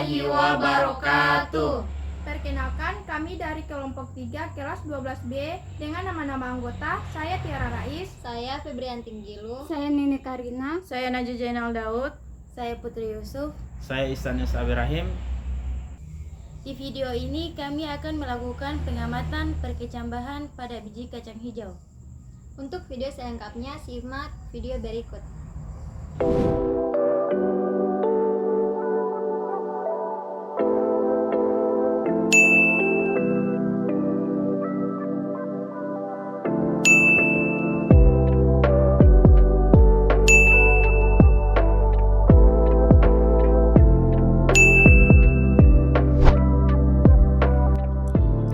warahmatullahi wabarakatuh. Perkenalkan, kami dari kelompok 3 kelas 12B dengan nama-nama anggota. Saya Tiara Rais, saya Febrianti Gilu, saya Nini Karina, saya Najwa Jainal Daud, saya Putri Yusuf, saya Istanus Abirahim. Di video ini kami akan melakukan pengamatan perkecambahan pada biji kacang hijau. Untuk video selengkapnya simak video berikut.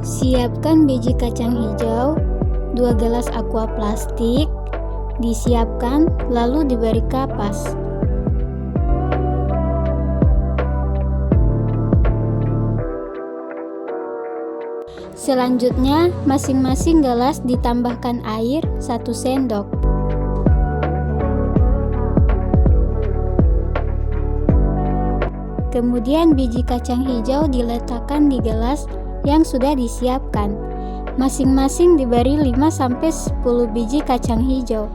Siapkan biji kacang hijau, 2 gelas aqua plastik, disiapkan lalu diberi kapas. Selanjutnya, masing-masing gelas ditambahkan air 1 sendok. Kemudian biji kacang hijau diletakkan di gelas yang sudah disiapkan. Masing-masing diberi 5-10 biji kacang hijau.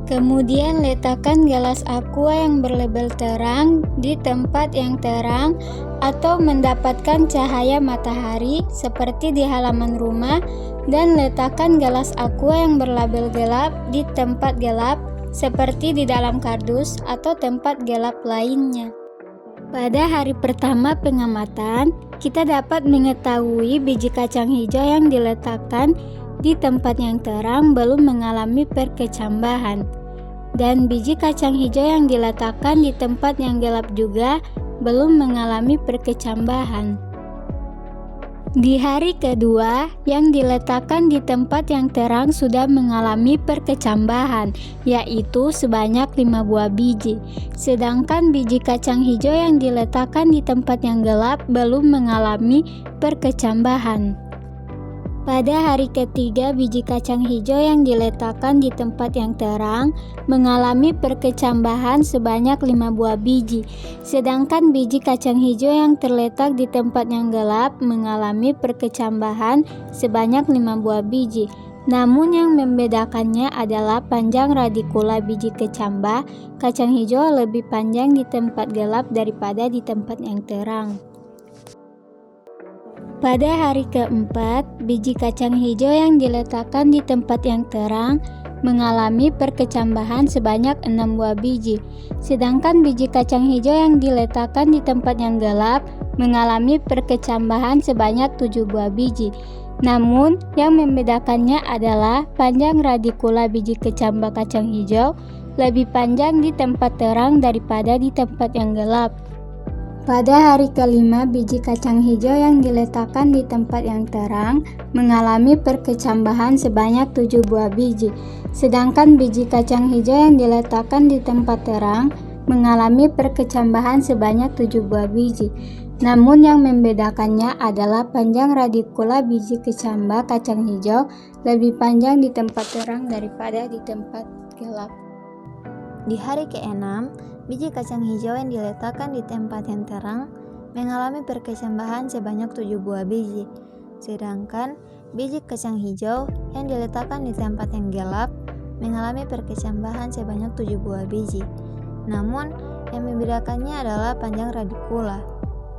Kemudian letakkan gelas aqua yang berlabel terang di tempat yang terang atau mendapatkan cahaya matahari seperti di halaman rumah, dan letakkan gelas aqua yang berlabel gelap di tempat gelap seperti di dalam kardus atau tempat gelap lainnya. Pada hari pertama pengamatan, kita dapat mengetahui biji kacang hijau yang diletakkan di tempat yang terang belum mengalami perkecambahan, dan biji kacang hijau yang diletakkan di tempat yang gelap juga belum mengalami perkecambahan. Di hari kedua, yang diletakkan di tempat yang terang sudah mengalami perkecambahan, yaitu sebanyak 5 buah biji. Sedangkan biji kacang hijau yang diletakkan di tempat yang gelap belum mengalami perkecambahan. Pada hari ketiga, biji kacang hijau yang diletakkan di tempat yang terang mengalami perkecambahan sebanyak 5 buah biji. Sedangkan biji kacang hijau yang terletak di tempat yang gelap mengalami perkecambahan sebanyak 5 buah biji. Namun yang membedakannya adalah panjang radikula biji kecambah kacang hijau lebih panjang di tempat gelap daripada di tempat yang terang. Pada hari keempat, biji kacang hijau yang diletakkan di tempat yang terang mengalami perkecambahan sebanyak 6 buah biji. Sedangkan biji kacang hijau yang diletakkan di tempat yang gelap mengalami perkecambahan sebanyak 7 buah biji. Namun, yang membedakannya adalah panjang radikula biji kecambah kacang hijau lebih panjang di tempat terang daripada di tempat yang gelap. Pada hari kelima, biji kacang hijau yang diletakkan di tempat yang terang mengalami perkecambahan sebanyak 7 buah biji. Sedangkan biji kacang hijau yang diletakkan di tempat terang mengalami perkecambahan sebanyak 7 buah biji. Namun yang membedakannya adalah panjang radikula biji kecambah kacang hijau lebih panjang di tempat terang daripada di tempat gelap. Di hari ke-6, biji kacang hijau yang diletakkan di tempat yang terang mengalami perkecambahan sebanyak 7 buah biji. Sedangkan biji kacang hijau yang diletakkan di tempat yang gelap mengalami perkecambahan sebanyak 7 buah biji. Namun, yang membedakannya adalah panjang radikula.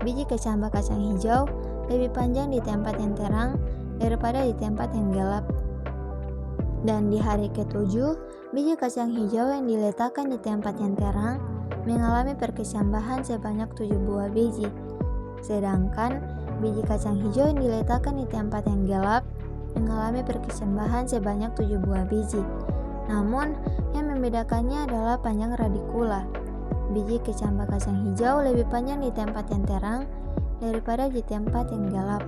Biji kecambah kacang hijau lebih panjang di tempat yang terang daripada di tempat yang gelap. Dan di hari ke-7, biji kacang hijau yang diletakkan di tempat yang terang mengalami perkecambahan sebanyak 7 buah biji. Sedangkan biji kacang hijau yang diletakkan di tempat yang gelap mengalami perkecambahan sebanyak 7 buah biji. Namun, yang membedakannya adalah panjang radikula. Biji kecambah kacang hijau lebih panjang di tempat yang terang daripada di tempat yang gelap.